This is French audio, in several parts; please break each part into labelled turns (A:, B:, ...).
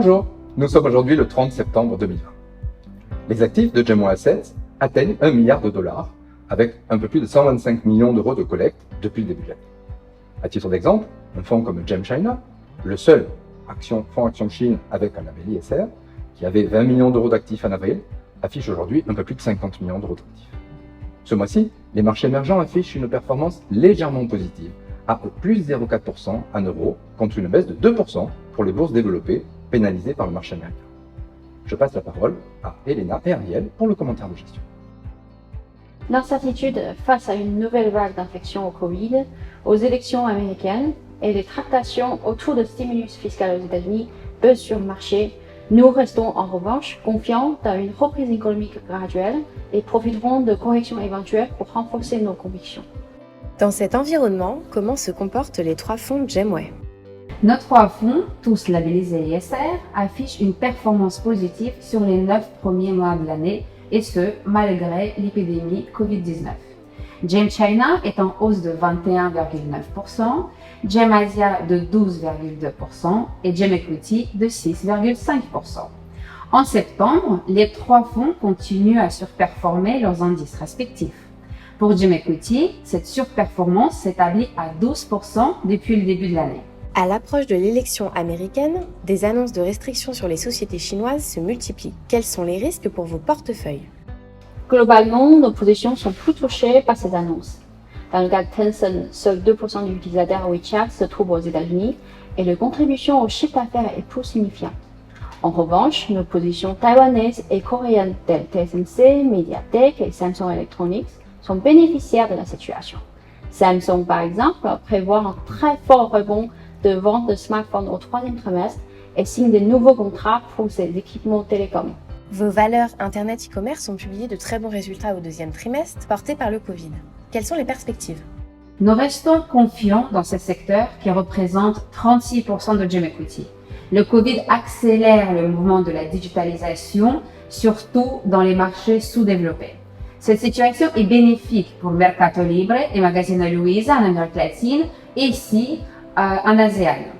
A: Bonjour, nous sommes aujourd'hui le 30 septembre 2020. Les actifs de GEM Assets atteignent 1 milliard de dollars avec un peu plus de 125 millions d'euros de collecte depuis le début de l'année. À titre d'exemple, un fonds comme GEM China, le seul fonds action Chine avec un label ISR, qui avait 20 millions d'euros d'actifs en avril, affiche aujourd'hui un peu plus de 50 millions d'euros d'actifs. Ce mois-ci, les marchés émergents affichent une performance légèrement positive, à plus 0,4% en euros, contre une baisse de 2% pour les bourses développées, pénalisées par le marché américain. Je passe la parole à Elena et Ariel pour le commentaire de gestion.
B: L'incertitude face à une nouvelle vague d'infection au Covid, aux élections américaines et les tractations autour de stimulus fiscal aux États-Unis pesent sur le marché. Nous restons en revanche confiants dans une reprise économique graduelle et profiterons de corrections éventuelles pour renforcer nos convictions.
C: Dans cet environnement, comment se comportent les trois fonds GEMway?
D: Nos trois fonds, tous labellisés ISR, affichent une performance positive sur les 9 premiers mois de l'année, et ce, malgré l'épidémie Covid-19. GEM China est en hausse de 21,9%, GEM Asia de 12,2% et GEM Equity de 6,5%. En septembre, les trois fonds continuent à surperformer leurs indices respectifs. Pour GEM Equity, cette surperformance s'établit à 12% depuis le début de l'année.
C: À l'approche de l'élection américaine, des annonces de restrictions sur les sociétés chinoises se multiplient. Quels sont les risques pour vos portefeuilles?
B: Globalement, nos positions sont plus touchées par ces annonces. Dans le cas de Tencent, seuls 2% des utilisateurs WeChat se trouvent aux États-Unis et leur contribution au chiffre d'affaires est peu signifiante. En revanche, nos positions taïwanaises et coréennes telles TSMC, MediaTek et Samsung Electronics sont bénéficiaires de la situation. Samsung, par exemple, prévoit un très fort rebond de vente de smartphones au troisième trimestre et signe de nouveaux contrats pour ses équipements télécoms.
C: Vos valeurs Internet e-commerce ont publié de très bons résultats au deuxième trimestre, portés par le Covid. Quelles sont les perspectives?
D: Nous restons confiants dans ce secteur qui représente 36% de GEM Equity. Le Covid accélère le mouvement de la digitalisation, surtout dans les marchés sous-développés. Cette situation est bénéfique pour Mercado Libre et Magazine Luiza en Amérique latine et ici en ASEAN.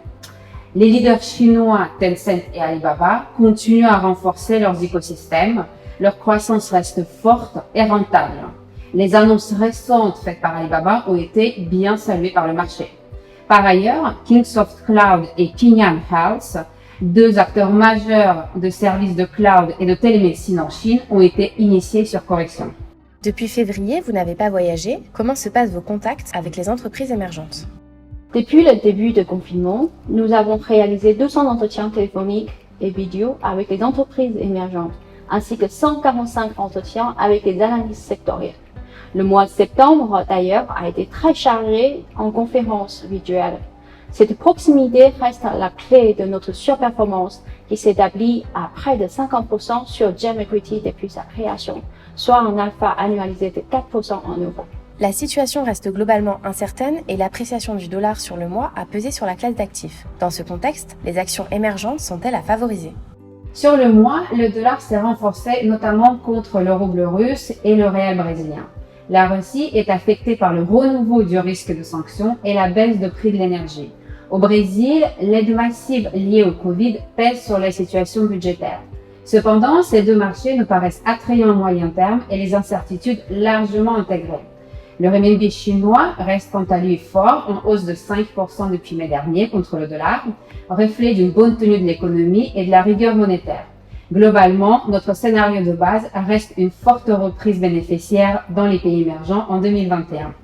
D: Les leaders chinois Tencent et Alibaba continuent à renforcer leurs écosystèmes. Leur croissance reste forte et rentable. Les annonces récentes faites par Alibaba ont été bien saluées par le marché. Par ailleurs, Kingsoft Cloud et Kingyang Health, deux acteurs majeurs de services de cloud et de télémédecine en Chine, ont été initiés sur correction.
C: Depuis février, vous n'avez pas voyagé. Comment se passent vos contacts avec les entreprises émergentes?
B: Depuis le début du confinement, nous avons réalisé 200 entretiens téléphoniques et vidéo avec les entreprises émergentes, ainsi que 145 entretiens avec les analystes sectoriels. Le mois de septembre, d'ailleurs, a été très chargé en conférences visuelles. Cette proximité reste la clé de notre surperformance qui s'établit à près de 50% sur GEM Equity depuis sa création, soit un alpha annualisé de 4% en euros.
C: La situation reste globalement incertaine et l'appréciation du dollar sur le mois a pesé sur la classe d'actifs. Dans ce contexte, les actions émergentes sont-elles à favoriser?
D: Sur le mois, le dollar s'est renforcé notamment contre le rouble russe et le réal brésilien. La Russie est affectée par le renouveau du risque de sanctions et la baisse de prix de l'énergie. Au Brésil, l'aide massive liée au Covid pèse sur la situation budgétaire. Cependant, ces deux marchés nous paraissent attrayants à moyen terme et les incertitudes largement intégrées. Le renminbi chinois reste quant à lui fort, en hausse de 5% depuis mai dernier contre le dollar, reflet d'une bonne tenue de l'économie et de la rigueur monétaire. Globalement, notre scénario de base reste une forte reprise bénéficiaire dans les pays émergents en 2021.